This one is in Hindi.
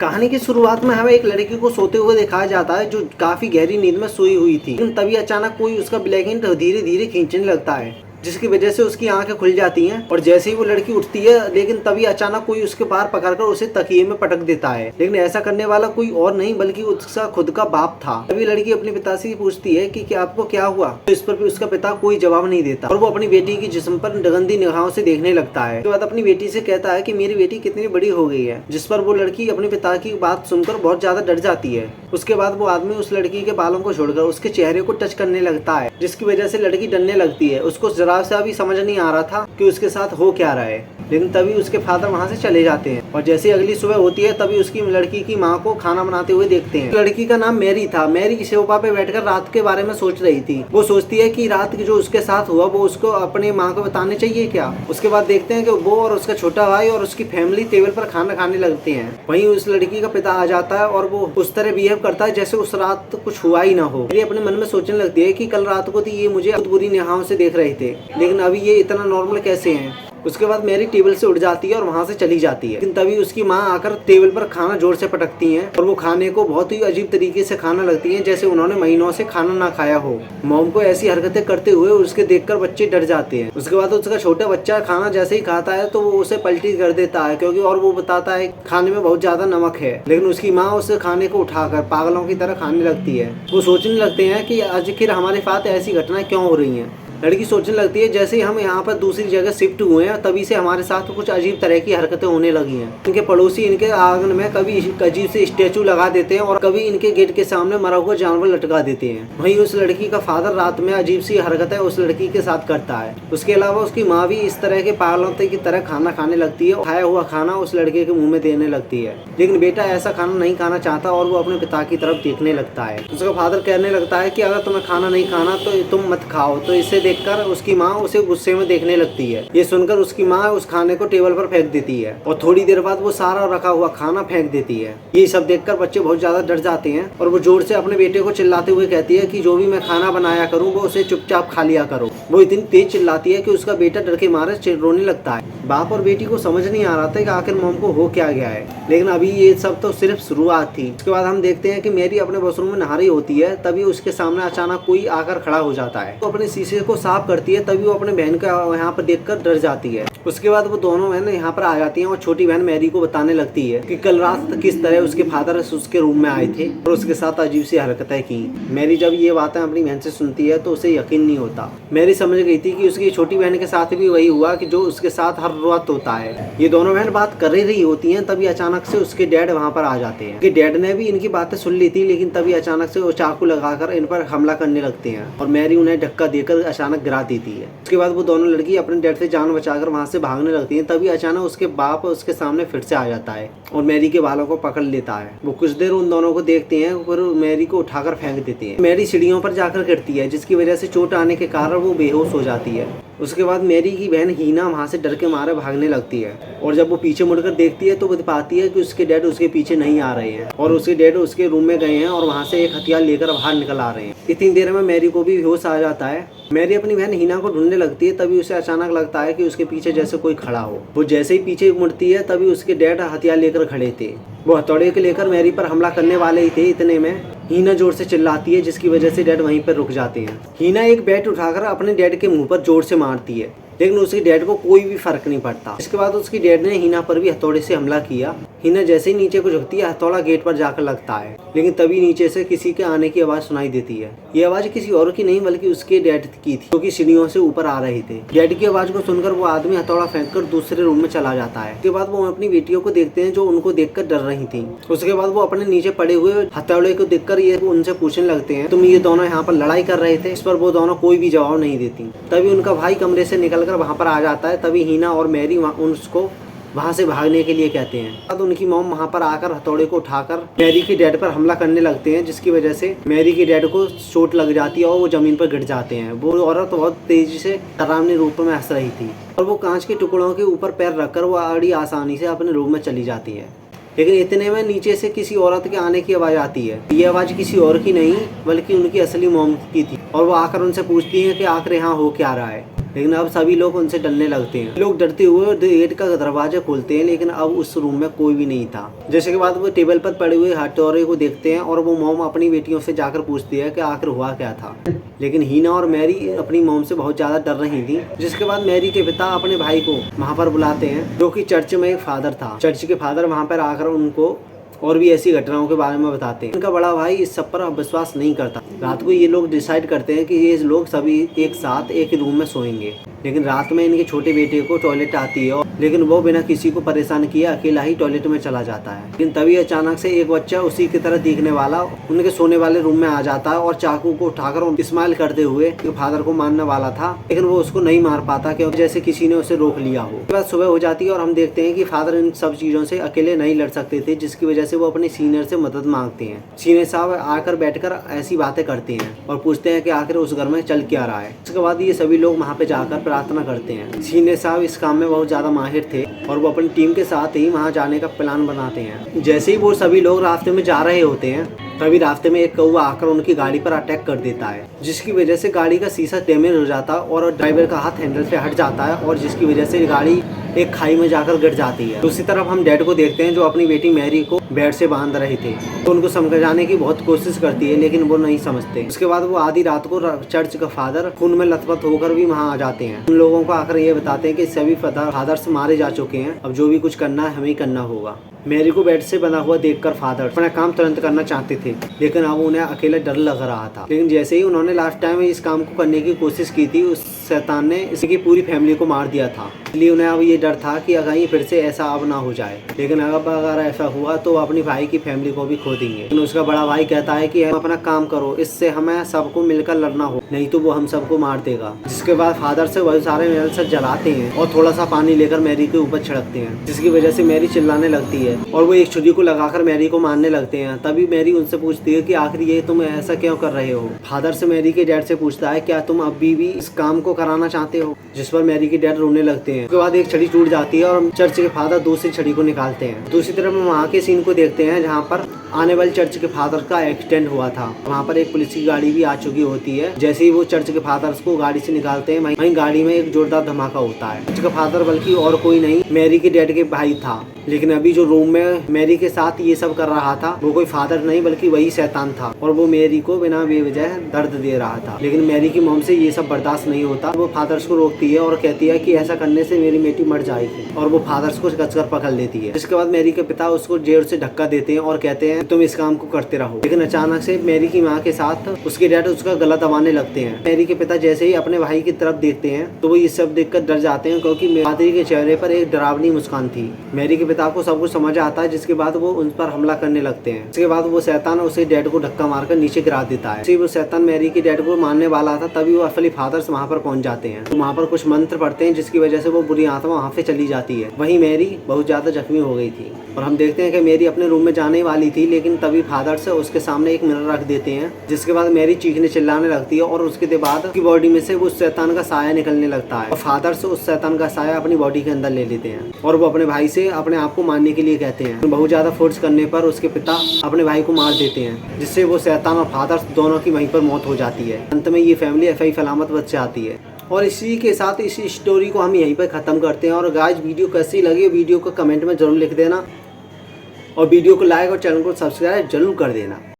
कहानी की शुरुआत में हमें एक लड़की को सोते हुए दिखाया जाता है जो काफी गहरी नींद में सोई हुई थी। लेकिन तभी अचानक कोई उसका ब्लैकेट धीरे धीरे खींचने लगता है, जिसकी वजह से उसकी आंखें खुल जाती हैं। और जैसे ही वो लड़की उठती है, लेकिन तभी अचानक कोई उसके बाहर पकड़कर उसे तकिए में पटक देता है। लेकिन ऐसा करने वाला कोई और नहीं बल्कि उसका खुद का बाप था। तभी लड़की अपने पिता से पूछती है कि क्या आपको क्या हुआ, तो इस पर भी उसका पिता कोई जवाब नहीं देता और वो अपनी बेटी की जिस्म पर गंदी निगाहों से देखने लगता है। उसके बाद अपनी बेटी से कहता है कि मेरी बेटी कितनी बड़ी हो गई है, जिस पर वो लड़की अपने पिता की बात सुनकर बहुत ज्यादा डर जाती है। उसके बाद वो आदमी उस लड़की के बालों को छोड़कर उसके चेहरे को टच करने लगता है, जिसकी वजह से लड़की डरने लगती है। उसको जरा सा भी समझ नहीं आ रहा था कि उसके साथ हो क्या रहा है। लेकिन तभी उसके फादर वहाँ से चले जाते हैं और जैसे अगली सुबह होती है तभी उसकी लड़की की माँ को खाना बनाते हुए देखते हैं। लड़की का नाम मैरी था। मैरी सोफा पे बैठकर रात के बारे में सोच रही थी। वो सोचती है कि रात जो उसके साथ हुआ वो उसको अपने माँ को बताने चाहिए क्या। उसके बाद देखते हैं कि वो और उसका छोटा भाई और उसकी फैमिली टेबल पर खाना खाने लगते हैं। वहीं उस लड़की का पिता आ जाता है और वो उस तरह बिहेव करता है जैसे उस रात कुछ हुआ ही ना हो। मैरी अपने मन में सोचने लगती है कि कल रात को ये मुझे बहुत बुरी निगाहों से देख रहे थे, लेकिन अभी ये इतना नॉर्मल कैसे हैं। उसके बाद मैरी टेबल से उठ जाती है और वहाँ से चली जाती है। लेकिन तभी उसकी माँ आकर टेबल पर खाना जोर से पटकती हैं और वो खाने को बहुत ही अजीब तरीके से खाना लगती हैं, जैसे उन्होंने महीनों से खाना ना खाया हो। मॉम को ऐसी हरकतें करते हुए उसके देखकर बच्चे डर जाते हैं। उसके बाद उसका छोटा बच्चा खाना जैसे ही खाता है तो वो उसे पलटी कर देता है, क्योंकि और वो बताता है खाने में बहुत ज्यादा नमक है। लेकिन उसकी माँ उस खाने को उठाकर पागलों की तरह खाने लगती है। वो सोचने लगते हैं कि आखिर हमारे साथ ऐसी घटनाएं क्यों हो रही हैं। लड़की सोचने लगती है जैसे ही हम यहाँ पर दूसरी जगह शिफ्ट हुए हैं तभी से हमारे साथ कुछ अजीब तरह की हरकतें होने लगी हैं। इनके पड़ोसी इनके आंगन में कभी अजीब से स्टैचू लगा देते हैं और कभी इनके गेट के सामने मरा हुआ जानवर लटका देते हैं। वहीं उस लड़की का फादर रात में अजीब सी हरकतें उस लड़की के साथ करता है। उसके अलावा उसकी माँ भी इस तरह के पागलों की तरह खाना खाने लगती है। खाया हुआ खाना उस लड़के के मुँह में देने लगती है। लेकिन बेटा ऐसा खाना नहीं खाना चाहता और वो अपने पिता की तरफ देखने लगता है। उसका फादर कहने लगता है कि अगर तुम्हें खाना नहीं खाना तो तुम मत खाओ। तो इसे देखकर उसकी माँ उसे गुस्से में देखने लगती है। ये सुनकर उसकी माँ उस खाने को टेबल पर फेंक देती है और थोड़ी देर बाद वो सारा रखा हुआ खाना फेंक देती है। ये सब देखकर बच्चे बहुत ज्यादा डर जाते हैं और वो जोर से अपने बेटे को चिल्लाते हुए कहती है कि जो भी मैं खाना बनाया करूँ वो उसे चुपचाप खा लिया करो। वो इतनी तेज चिल्लाती है कि उसका बेटा डर के मारे रोने लगता है। बाप और बेटी को समझ नहीं आ रहा था कि आखिर मॉम को हो क्या गया है, लेकिन अभी ये सब तो सिर्फ शुरुआत थी। उसके बाद हम देखते हैं कि मैरी अपने वॉशरूम में नहा रही होती है। तभी उसके सामने अचानक कोई आकर खड़ा हो जाता है। तो अपने शीशे को साफ करती है। तभी वो अपने बहन का यहाँ पर देखकर डर जाती है। उसके बाद वो दोनों बहन यहाँ पर आ जाती हैं और छोटी बहन मैरी को बताने लगती है कि कल रात किस तरह उसके फादर उसके रूम में आए थे और उसके साथ अजीब सी हरकतें की। मैरी जब ये बातें अपनी बहन से सुनती है तो उसे यकीन नहीं होता। मैरी समझ गई थी कि उसकी छोटी बहन के साथ भी वही हुआ कि जो उसके साथ हर रात होता है। ये दोनों बहन बात कर रही होती हैं। तभी अचानक से उसके डैड वहाँ पर आ जाते हैं। कि डैड ने भी इनकी बातें सुन ली थी, लेकिन तभी अचानक से वो चाकू लगाकर इन पर हमला करने लगते हैं और मैरी उन्हें धक्का देकर अचानक गिरा देती है। उसके बाद वो दोनों लड़की अपने डैड से जान बचाकर वहाँ से भागने लगती हैं। तभी अचानक उसके बाप उसके सामने फिर से आ जाता है और मैरी के बालों को पकड़ लेता है। वो कुछ देर उन दोनों को देखते हैं और मैरी को उठाकर फेंक देते हैं। मैरी सीढ़ियों पर जाकर गिरती है, जिसकी वजह से चोट आने के कारण वो बेहोश हो जाती है। उसके बाद मैरी की बहन हीना वहाँ से डर के मारे भागने लगती है और जब वो पीछे मुड़कर देखती है तो वो पाती है कि उसके डैड उसके पीछे नहीं आ रहे हैं और उसके डैड उसके रूम में गए हैं और वहाँ से एक हथियार लेकर बाहर निकल आ रहे हैं। इतनी देर में मैरी को भी होश आ जाता है। मैरी अपनी बहन हीना को ढूंढने लगती है। तभी उसे अचानक लगता है कि उसके पीछे जैसे कोई खड़ा हो। वो जैसे ही पीछे मुड़ती है तभी उसके डैड हथियार लेकर खड़े थे। वो हथौड़े को लेकर मैरी पर हमला करने वाले ही थे। इतने में हीना जोर से चिल्लाती है, जिसकी वजह से डैड वहीं पर रुक जाते हैं। हीना एक बैट उठाकर अपने डैड के मुंह पर जोर से मारती है, लेकिन उसके डैड को कोई भी फर्क नहीं पड़ता। इसके बाद उसकी डैड ने हीना पर भी हथौड़े से हमला किया। हीना जैसे ही नीचे को झुकती है हथौड़ा गेट पर जाकर लगता है, लेकिन तभी नीचे से किसी के आने की आवाज सुनाई देती है। ये आवाज किसी और की नहीं बल्कि उसके डैड की थी, जो कि सीढ़ियों से ऊपर आ रहे थे। डैड की आवाज को सुनकर वो आदमी हथौड़ा फेंककर दूसरे रूम में चला जाता है। उसके बाद वो अपनी बेटियों को देखते हैं जो उनको देखकर डर रही थी। उसके बाद वो अपने नीचे पड़े हुए हथौड़े को देखकर ये उनसे पूछने लगते हैं, तुम ये दोनों यहाँ पर लड़ाई कर रहे थे? इस पर वो दोनों कोई भी जवाब नहीं देती। तभी उनका भाई कमरे से निकलकर वहाँ पर आ जाता है। तभी हीना और मैरी उसको वहाँ से भागने के लिए कहते हैं। बाद उनकी मॉम वहाँ पर आकर हथौड़े को उठाकर मैरी के डैड पर हमला करने लगते हैं, जिसकी वजह से मैरी के डैड को चोट लग जाती है और वो जमीन पर गिर जाते हैं। वो औरत बहुत तेजी से डरावनी रूप में हंस रही थी और वो कांच के टुकड़ों के ऊपर पैर रखकर वो बड़ी आसानी से अपने रूम में चली जाती है। लेकिन इतने में नीचे से किसी औरत के आने की आवाज़ आती है। ये आवाज़ किसी और की नहीं बल्कि उनकी असली मॉम की थी और वो आकर उनसे पूछती है कि आखिर यहाँ हो क्या रहा है। लेकिन अब सभी लोग उनसे डरने लगते हैं। लोग डरते हुए गेट का दरवाजा खोलते हैं, लेकिन अब उस रूम में कोई भी नहीं था। जिसके बाद वो टेबल पर पड़े हुए हथौड़े को देखते हैं और वो मॉम अपनी बेटियों से जाकर पूछती है कि आखिर हुआ क्या था। लेकिन हीना और मैरी अपनी मॉम से बहुत ज्यादा डर रही थी। जिसके बाद मैरी के पिता अपने भाई को वहाँ पर बुलाते हैं, जो कि चर्च में एक फादर था। चर्च के फादर वहाँ पर आकर उनको और भी ऐसी घटनाओं के बारे में बताते हैं। उनका बड़ा भाई इस सब पर विश्वास नहीं करता। रात को ये लोग डिसाइड करते हैं कि ये लोग सभी एक साथ एक ही रूम में सोएंगे। लेकिन रात में इनके छोटे बेटे को टॉयलेट आती है, लेकिन वो बिना किसी को परेशान किए अकेला ही टॉयलेट में चला जाता है। लेकिन तभी अचानक से एक बच्चा उसी की तरह दिखने वाला उनके सोने वाले रूम में आ जाता है और चाकू को उठाकर स्माइल करते हुए फादर को मारने वाला था, लेकिन वो उसको नहीं मार पाता क्योंकि जैसे किसी ने उसे रोक लिया हो। उसके बाद सुबह हो जाती है और हम देखते हैं कि फादर इन सब चीजों से अकेले नहीं लड़ सकते थे, जिसकी वजह से वो अपने सीनियर से मदद मांगते हैं। सीनियर साहब आकर बैठकर ऐसी बातें करते हैं और पूछते हैं कि आखिर उस घर में चल क्या रहा है। उसके बाद ये सभी लोग वहाँ पे जाकर प्रार्थना करते हैं। सीनियर साहब इस काम में बहुत ज्यादा माहिर थे और वो अपनी टीम के साथ ही वहाँ जाने का प्लान बनाते हैं। जैसे ही वो सभी लोग रास्ते में जा रहे होते हैं, तभी रास्ते में एक कौवा आकर उनकी गाड़ी पर अटैक कर देता है, जिसकी वजह से गाड़ी का शीशा डैमेज हो जाता है और ड्राइवर का हाथ हैंडल से हट जाता है और जिसकी वजह से गाड़ी एक खाई में जाकर गिर जाती है। दूसरी तरफ हम डैड को देखते हैं, जो अपनी बेटी मैरी को बेड से बांध रहे थे। तो उनको समझाने की बहुत कोशिश करती है, लेकिन वो नहीं समझते। उसके बाद वो आधी रात को चर्च का फादर खून में लथपथ होकर भी वहाँ आ जाते हैं। उन लोगों को आकर ये बताते हैं कि सभी फादर्स मारे जा चुके हैं, अब जो भी कुछ करना है हमें करना होगा। मैरी को बेड से बंधा हुआ देखकर फादर अपना काम तुरंत करना चाहते थे, लेकिन अब उन्हें अकेला डर लग रहा था। लेकिन जैसे ही उन्होंने लास्ट टाइम इस काम को करने की कोशिश की थी, उस शैतान ने इसकी पूरी फैमिली को मार दिया था। इसलिए उन्हें अब ये डर था कि अगर फिर से ऐसा अब ना हो जाए। लेकिन अगर ऐसा हुआ तो अपनी भाई की फैमिली को भी खो देंगे। लेकिन उसका बड़ा भाई कहता है कि हम अपना काम करो, इससे हमें सबको मिलकर लड़ना हो, नहीं तो वो हम सबको मार देगा। जिसके बाद फादर से बहुत सारे मिनल से जलाते हैं और थोड़ा सा पानी लेकर मैरी के ऊपर छिड़कते हैं, जिसकी वजह से मैरी चिल्लाने लगती है और वो एक छुरी को लगाकर मैरी को मारने लगते हैं। तभी मैरी उनसे पूछती है कि आखिर ये तुम ऐसा क्यों कर रहे हो। फादर से मैरी के डैड से पूछता है, क्या तुम अभी भी इस काम को कराना चाहते हो, जिस पर मैरी के डैड रोने लगते हैं। उसके बाद एक छड़ी टूट जाती है और चर्च के फादर दूसरी छड़ी को निकालते हैं। दूसरी तरफ हम वहाँ के सीन को देखते हैं, जहाँ पर आने वाले चर्च के फादर का एक्सीडेंट हुआ था। वहाँ पर एक पुलिस की गाड़ी भी आ चुकी होती है। जैसे ही वो चर्च के फादर्स को गाड़ी से निकालते हैं, वहीं गाड़ी में एक जोरदार धमाका होता है। चर्च का फादर बल्कि और कोई नहीं, मैरी के डैड के भाई था। लेकिन अभी जो रूम में मैरी के साथ ये सब कर रहा था, वो कोई फादर नहीं बल्कि वही शैतान था और वो मैरी को बिना बेवजह दर्द दे रहा था। लेकिन मैरी की मॉम से ये सब बर्दाश्त नहीं होता। वो फादर्स को रोकती है और कहती है कि ऐसा करने से मेरी बेटी मर जाएगी, और वो फादर्स को कसकर पकड़ लेती है। इसके बाद मैरी के पिता उसको जेल से धक्का देते हैं और कहते हैं तुम इस काम को करते रहो। लेकिन अचानक से मैरी की माँ के साथ उसके डैड उसका गला दबाने लगते हैं। मैरी के पिता जैसे ही अपने भाई की तरफ देखते हैं तो वो ये सब देखकर डर जाते हैं, क्योंकि पादरी के चेहरे पर एक डरावनी मुस्कान थी। मैरी के पिता को सब कुछ समझ आता है, जिसके बाद वो उन पर हमला करने लगते हैं। इसके बाद वो शैतान उसे डैड को धक्का मारकर नीचे गिरा देता है। वो शैतान मैरी के डैड को मारने वाला था, तभी वो असली फादर्स वहाँ पर पहुँच जाते हैं। तो वहाँ पर कुछ मंत्र पढ़ते हैं, जिसकी वजह से वो बुरी आत्मा वहाँ से चली जाती है। वहीं मैरी बहुत ज्यादा जख्मी हो गई थी और हम देखते हैं कि मैरी अपने रूम में जाने वाली थी, लेकिन तभी फादर्स उसके सामने एक मिरर रख देते हैं, जिसके बाद मैरी चीखने चिल्लाने लगती है और उसके बाद उसकी बॉडी में से उस शैतान का साया निकलने लगता है और फादर्स उस शैतान का साया अपनी बॉडी के अंदर ले लेते हैं और वो अपने भाई से अपने आप को मारने के लिए कहते हैं। बहुत ज्यादा फोर्स करने पर उसके पिता अपने भाई को मार देते हैं, जिससे वो शैतान और फादर्स दोनों की वहीं पर मौत हो जाती है। अंत में ये फैमिली सही सलामत बच जाती है। और इसी के साथ इस स्टोरी को हम यहीं पर ख़त्म करते हैं। और गाइस, वीडियो कैसी लगी वीडियो को कमेंट में जरूर लिख देना और वीडियो को लाइक और चैनल को सब्सक्राइब जरूर कर देना।